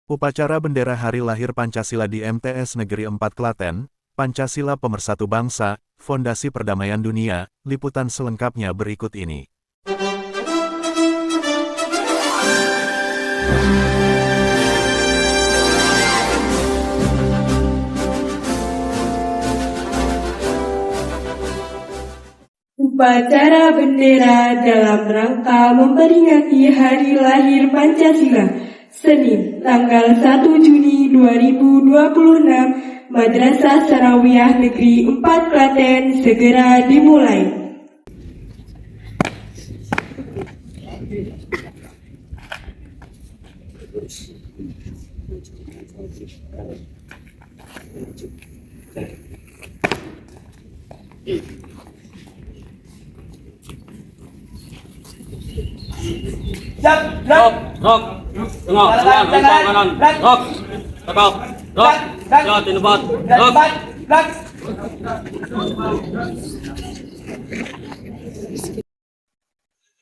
Upacara bendera Hari Lahir Pancasila di MTS Negeri 4 Klaten, Pancasila Pemersatu Bangsa, Fondasi Perdamaian Dunia, liputan selengkapnya berikut ini. Upacara bendera dalam rangka memperingati Hari Lahir Pancasila, Senin, tanggal 1 Juni 2026, Madrasah Tsanawiyah Negeri 4 Klaten segera dimulai. Rok, tengok, kanan, rok, tekok, rok, ya, tinubot, rok,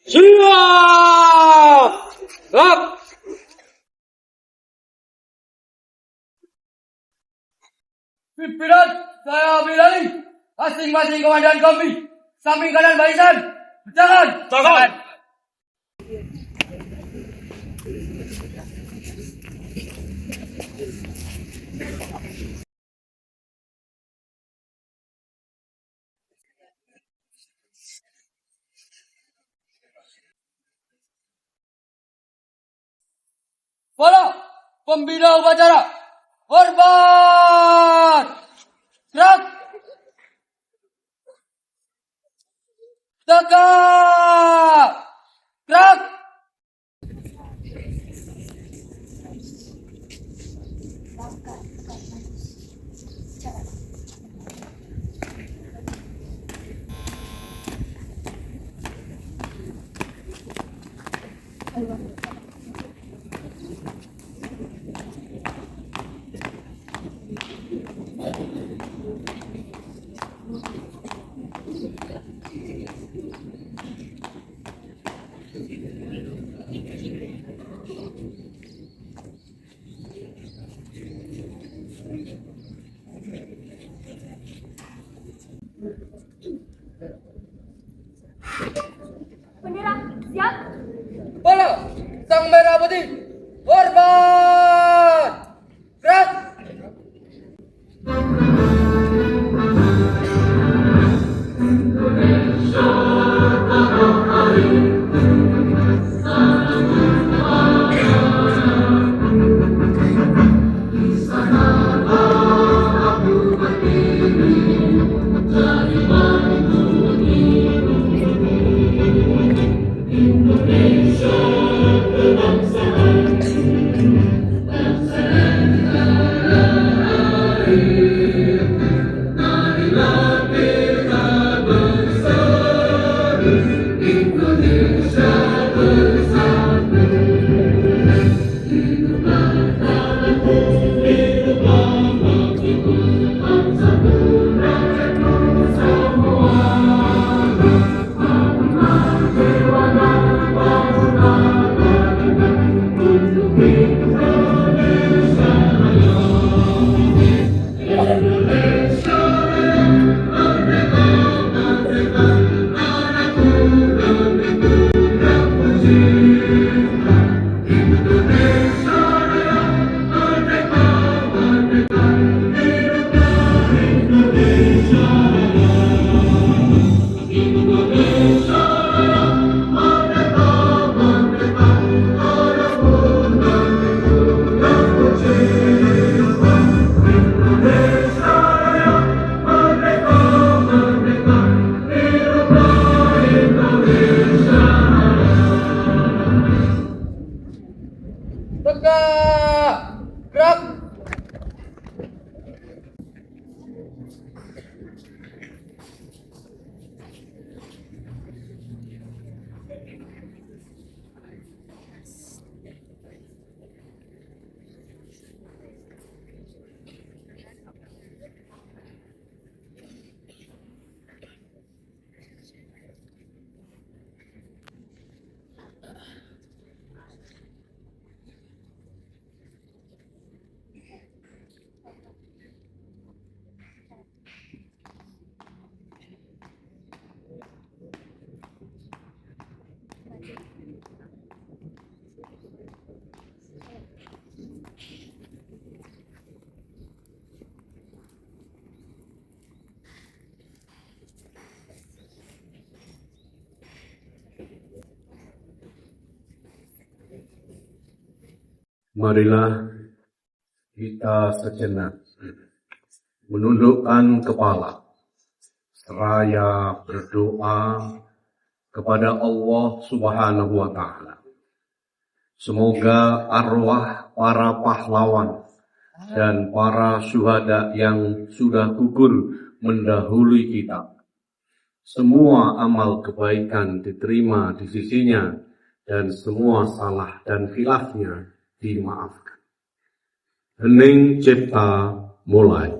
siap, rok. Pimpinan, saya Bilali, masing-masing komandan kompi, samping kanan barisan, berjalan, jangan. Para pembina upacara, hormat, gerak, tegak, gerak. Bendera, siap? Para sang merah putih, hormat, gerak. Tegak, gerak. Marilah kita sejenak menundukkan kepala seraya berdoa kepada Allah Subhanahu wa Ta'ala. Semoga arwah para pahlawan dan para syuhada yang sudah gugur mendahului kita, semua amal kebaikan diterima di sisinya dan semua salah dan khilafnya dimaafkan. Hening cipta mulai.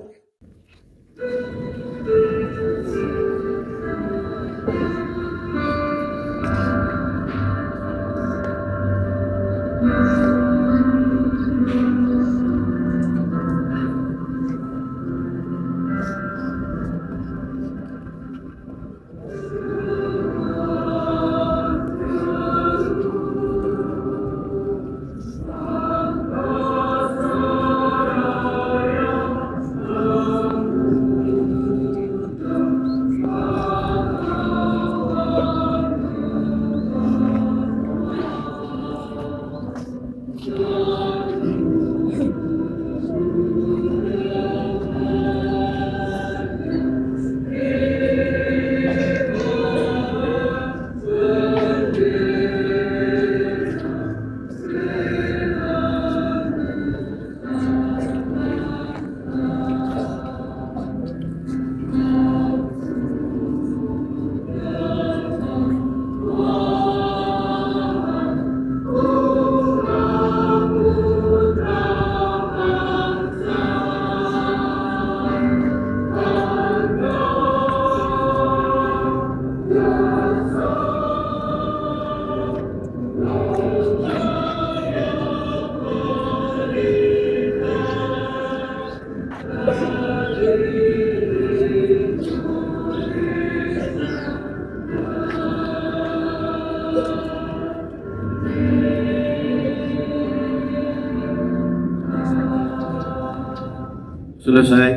Selesai.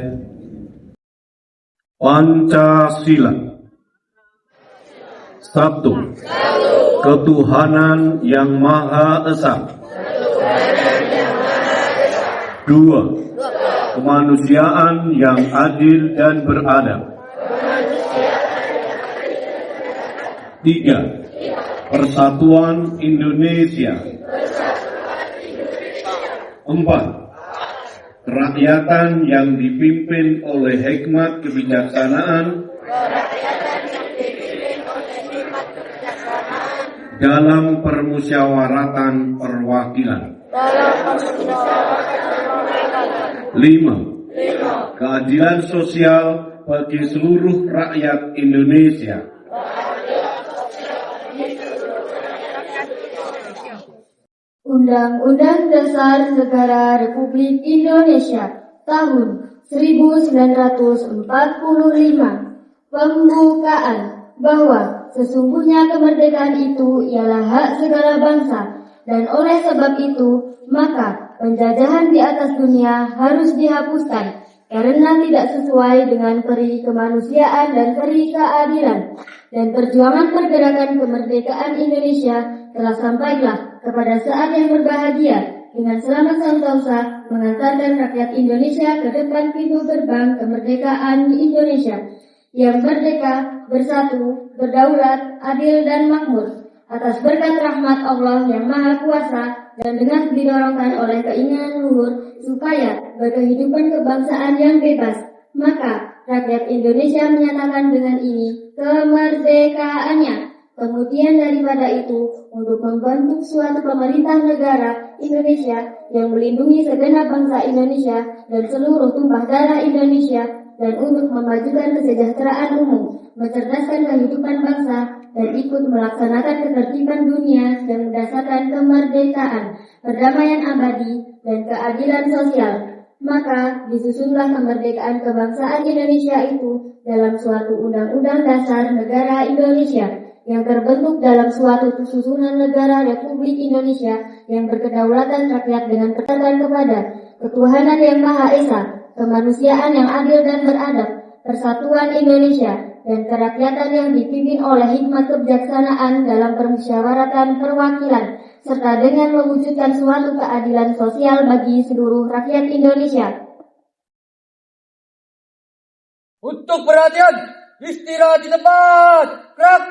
Pancasila. Satu. Ketuhanan yang Maha Esa. Dua. Kemanusiaan yang adil dan beradab. Tiga. Persatuan Indonesia. Empat. Kerakyatan yang dipimpin oleh hikmat kebijaksanaan dalam permusyawaratan perwakilan. 5. Keadilan sosial bagi seluruh rakyat Indonesia. Undang-Undang Dasar Negara Republik Indonesia tahun 1945 pembukaan bahwa sesungguhnya kemerdekaan itu ialah hak segala bangsa dan oleh sebab itu maka penjajahan di atas dunia harus dihapuskan karena tidak sesuai dengan peri kemanusiaan dan peri keadilan, dan perjuangan pergerakan kemerdekaan Indonesia telah sampailah kepada saat yang berbahagia dengan selamat sentosa mengantarkan rakyat Indonesia ke depan pintu gerbang kemerdekaan Indonesia yang merdeka, bersatu, berdaulat, adil dan makmur atas berkat rahmat Allah yang Maha Kuasa dan dengan didorongkan oleh keinginan luhur supaya berkehidupan kebangsaan yang bebas, maka rakyat Indonesia menyatakan dengan ini kemerdekaannya. Kemudian daripada itu, untuk membentuk suatu pemerintah negara Indonesia yang melindungi segenap bangsa Indonesia dan seluruh tumpah darah Indonesia, dan untuk memajukan kesejahteraan umum, mencerdaskan kehidupan bangsa, dan ikut melaksanakan ketertiban dunia yang berdasarkan kemerdekaan, perdamaian abadi, dan keadilan sosial. Maka disusunlah kemerdekaan kebangsaan Indonesia itu dalam suatu undang-undang dasar negara Indonesia yang terbentuk dalam suatu susunan negara Republik Indonesia yang berkedaulatan rakyat dengan percayaan kepada ketuhanan yang Maha Esa, kemanusiaan yang adil dan beradab, persatuan Indonesia, dan kerakyatan yang dipimpin oleh hikmat kebijaksanaan dalam permusyawaratan perwakilan, serta dengan mewujudkan suatu keadilan sosial bagi seluruh rakyat Indonesia. Untuk perhatian, istirahat di tempat. Gerak.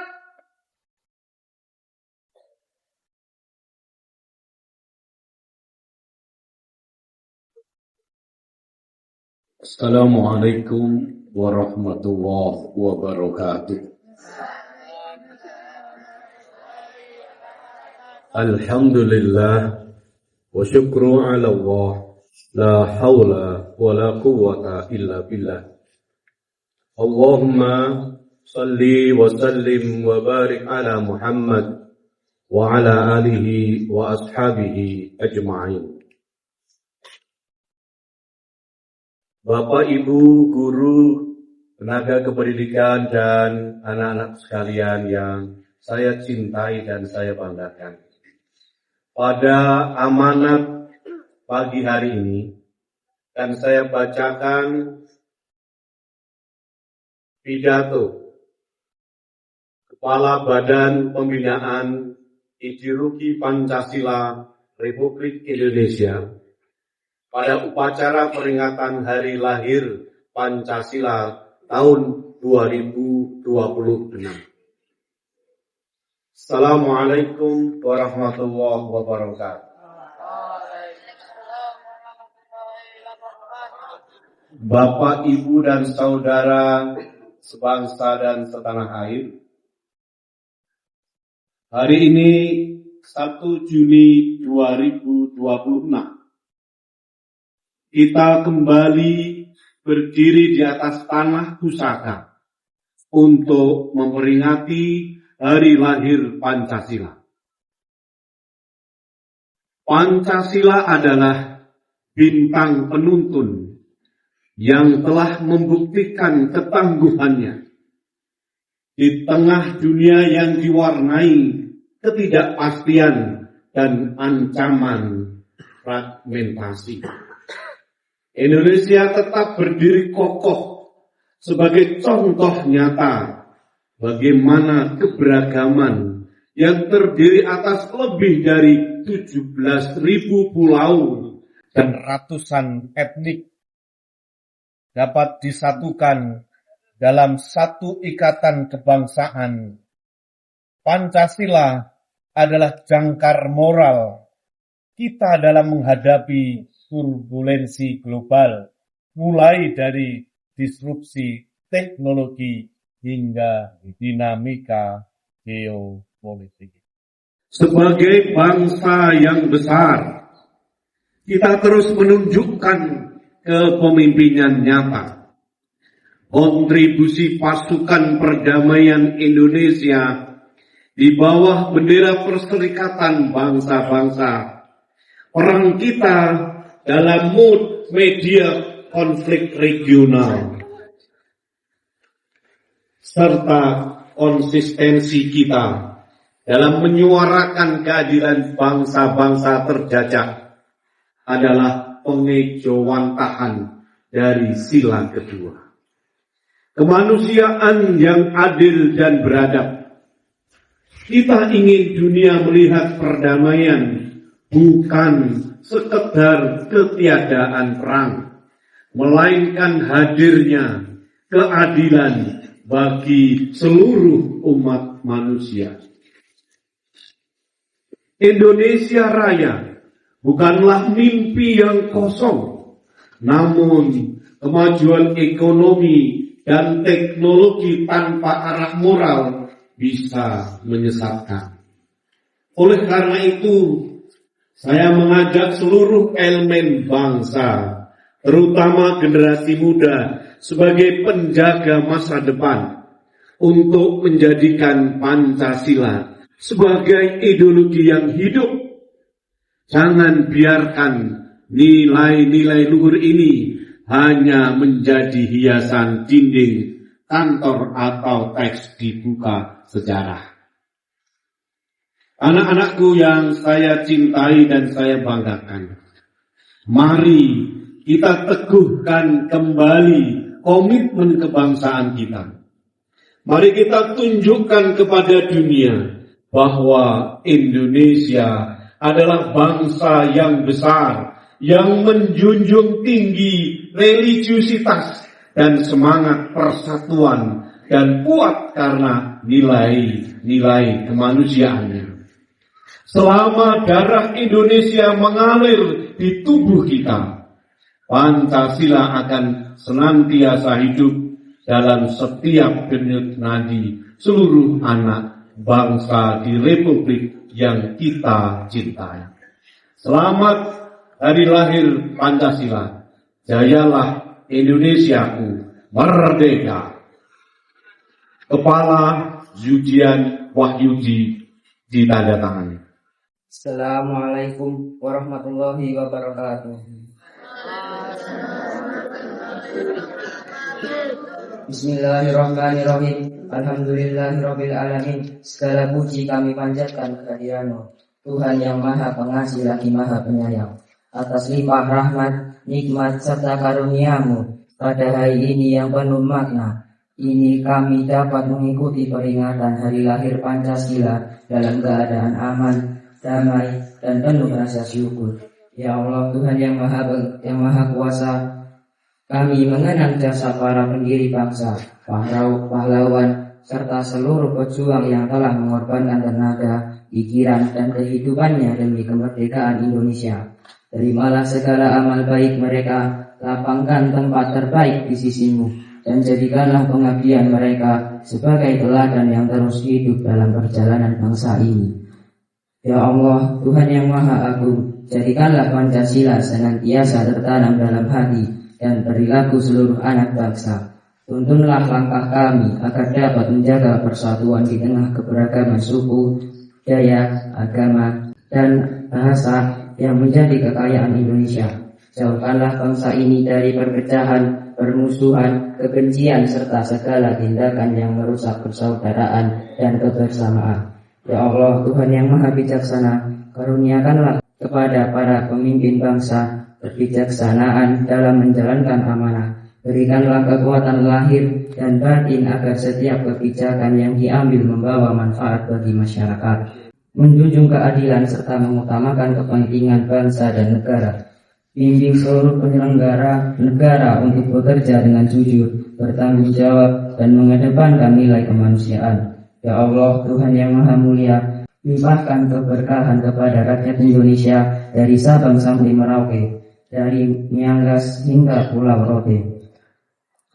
Assalamualaikum warahmatullahi wabarakatuh. Alhamdulillah wa syukru ala Allah, la hawla wa la quwwata illa billah. Allahumma salli wa sallim wa barik ala Muhammad wa ala alihi wa ashabihi ajma'in. Bapak, Ibu, guru, tenaga kependidikan, dan anak-anak sekalian yang saya cintai dan saya banggakan. Pada amanat pagi hari ini, dan saya bacakan pidato Kepala Badan Pembinaan Ideologi Pancasila Republik Indonesia pada upacara peringatan Hari Lahir Pancasila tahun 2026. Assalamualaikum warahmatullahi wabarakatuh. Bapak, Ibu, dan saudara sebangsa dan setanah air, hari ini 1 Juni 2026. Kita kembali berdiri di atas tanah pusaka untuk memperingati Hari Lahir Pancasila. Pancasila adalah bintang penuntun yang telah membuktikan ketangguhannya di tengah dunia yang diwarnai ketidakpastian dan ancaman fragmentasi. Indonesia tetap berdiri kokoh sebagai contoh nyata bagaimana keberagaman yang terdiri atas lebih dari 17.000 pulau dan ratusan etnik dapat disatukan dalam satu ikatan kebangsaan. Pancasila adalah jangkar moral kita dalam menghadapi turbulensi global, mulai dari disrupsi teknologi hingga dinamika geopolitik. Sebagai bangsa yang besar, kita terus menunjukkan kepemimpinan nyata. Kontribusi pasukan perdamaian Indonesia di bawah bendera Perserikatan Bangsa-Bangsa, perang kita dalam mood media konflik regional, serta konsistensi kita dalam menyuarakan keadilan bangsa-bangsa terjajah adalah pengejawantahan dari sila kedua. Kemanusiaan yang adil dan beradab. Kita ingin dunia melihat perdamaian bukan sekedar ketiadaan perang, melainkan hadirnya keadilan bagi seluruh umat manusia. Indonesia Raya bukanlah mimpi yang kosong, namun kemajuan ekonomi dan teknologi tanpa arah moral bisa menyesatkan. Oleh karena itu, saya mengajak seluruh elemen bangsa, terutama generasi muda, sebagai penjaga masa depan, untuk menjadikan Pancasila sebagai ideologi yang hidup. Jangan biarkan nilai-nilai luhur ini hanya menjadi hiasan dinding kantor atau teks di buku sejarah. Anak-anakku yang saya cintai dan saya banggakan, mari kita teguhkan kembali komitmen kebangsaan kita. Mari kita tunjukkan kepada dunia bahwa Indonesia adalah bangsa yang besar, yang menjunjung tinggi religiusitas dan semangat persatuan dan kuat karena nilai-nilai kemanusiaannya. Selama darah Indonesia mengalir di tubuh kita, Pancasila akan senantiasa hidup dalam setiap denyut nadi seluruh anak bangsa di Republik yang kita cintai. Selamat hari lahir Pancasila. Jayalah Indonesiaku merdeka. Kepala Zujian Wahyudi ditandatangani. Assalamualaikum warahmatullahi wabarakatuh. Bismillahirrahmanirrahim. Alhamdulillahirabbil alamin. Segala puji kami panjatkan kehadiran-Mu, Tuhan yang Maha Pengasih lagi Maha Penyayang, atas limpah rahmat, nikmat serta karunia-Mu pada hari ini yang penuh makna. Ini kami dapat mengikuti peringatan hari lahir Pancasila dalam keadaan aman, damai, dan penuh rasa syukur. Ya Allah, Tuhan yang Maha Kuasa, kami mengenang jasa para pendiri bangsa, pahlawan, serta seluruh pejuang yang telah mengorbankan tenaga, pikiran, dan kehidupannya demi kemerdekaan Indonesia. Terimalah segala amal baik mereka, lapangkan tempat terbaik di sisi-Mu, dan jadikanlah pengabdian mereka sebagai teladan yang terus hidup dalam perjalanan bangsa ini. Ya Allah, Tuhan yang Maha Agung, jadikanlah Pancasila senantiasa tertanam dalam hati dan perilaku seluruh anak bangsa. Tuntunlah langkah kami agar dapat menjaga persatuan di tengah keberagaman suku, daya, agama, dan bahasa yang menjadi kekayaan Indonesia. Jauhkanlah bangsa ini dari perpecahan, permusuhan, kebencian, serta segala tindakan yang merusak persaudaraan dan kebersamaan. Ya Allah, Tuhan yang Maha Bijaksana, karuniakanlah kepada para pemimpin bangsa kebijaksanaan dalam menjalankan amanah. Berikanlah kekuatan lahir dan batin agar setiap kebijakan yang diambil membawa manfaat bagi masyarakat, menjunjung keadilan serta mengutamakan kepentingan bangsa dan negara. Bimbing seluruh penyelenggara negara untuk bekerja dengan jujur, bertanggung jawab, dan mengedepankan nilai kemanusiaan. Ya Allah, Tuhan yang Maha Mulia, limpahkan keberkahan kepada rakyat Indonesia dari Sabang sampai Merauke, dari Miangas hingga Pulau Rote.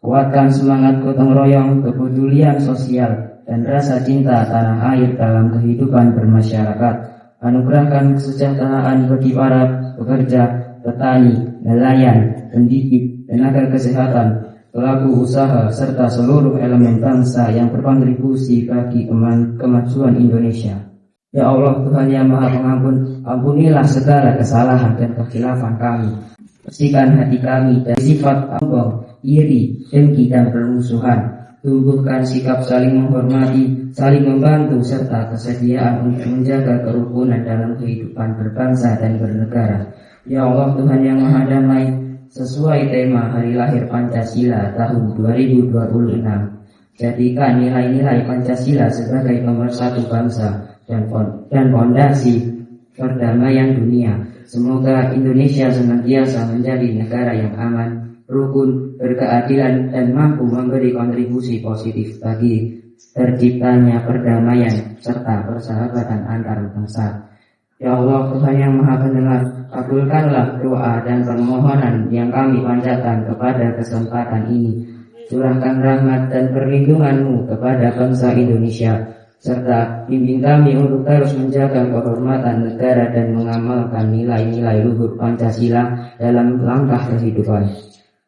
Kuatkan semangat gotong royong, kepedulian sosial, dan rasa cinta tanah air dalam kehidupan bermasyarakat. Anugerahkan kesejahteraan bagi para pekerja, petani, nelayan, pendidik, tenaga kesehatan, pelaku usaha, serta seluruh elemen bangsa yang berkontribusi bagi kemajuan Indonesia. Ya Allah, Tuhan yang Maha Pengampun, ampunilah segala kesalahan dan kekhilafan kami. Bersihkan hati kami dari sifat sombong, iri, dengki, dan permusuhan. Tumbuhkan sikap saling menghormati, saling membantu, serta kesediaan untuk menjaga kerukunan dalam kehidupan berbangsa dan bernegara. Ya Allah, Tuhan yang Maha Damai, sesuai tema Hari Lahir Pancasila tahun 2026, jadikan nilai-nilai Pancasila sebagai pemersatu bangsa dan fondasi perdamaian dunia. Semoga Indonesia senantiasa menjadi negara yang aman, rukun, berkeadilan, dan mampu memberi kontribusi positif bagi terciptanya perdamaian serta persahabatan antar bangsa. Ya Allah, Tuhan yang Maha Pendengar, kabulkanlah doa dan permohonan yang kami panjatkan kepada kesempatan ini. Curahkan rahmat dan perlindungan-Mu kepada bangsa Indonesia, serta bimbing kami untuk terus menjaga kehormatan negara dan mengamalkan nilai-nilai luhur Pancasila dalam langkah kehidupan.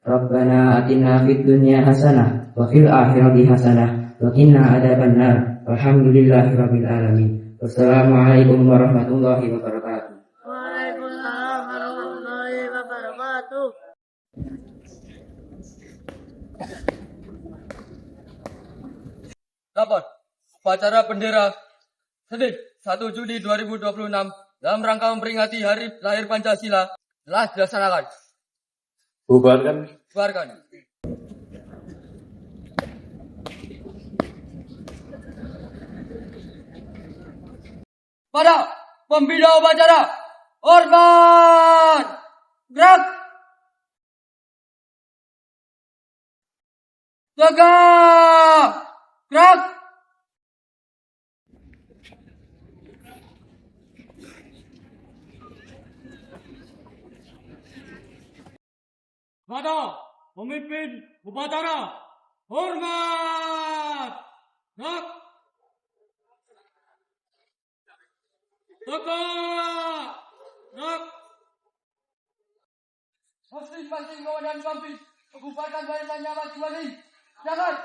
Rabbana atina fid dunya hasanah wa fil akhirati hasanah wa qina adzabannar. Walhamdulillahirabbil alamin. Wassalamualaikum warahmatullahi wabarakatuh. Waalaikumsalam warahmatullahi wabarakatuh. Rapat upacara bendera Senin 1 Juni 2026 dalam rangka memperingati Hari Lahir Pancasila telah dilaksanakan. Bubarkan. Bubarkan. pada pembina upacara. Hormat! Gerak! Tegak! Gerak! Pada pemimpin upacara. Hormat! Gerak! Tegak! Gerak! Masing-masing komandan kampus mengupayakan barisannya masing-masing. Jangan!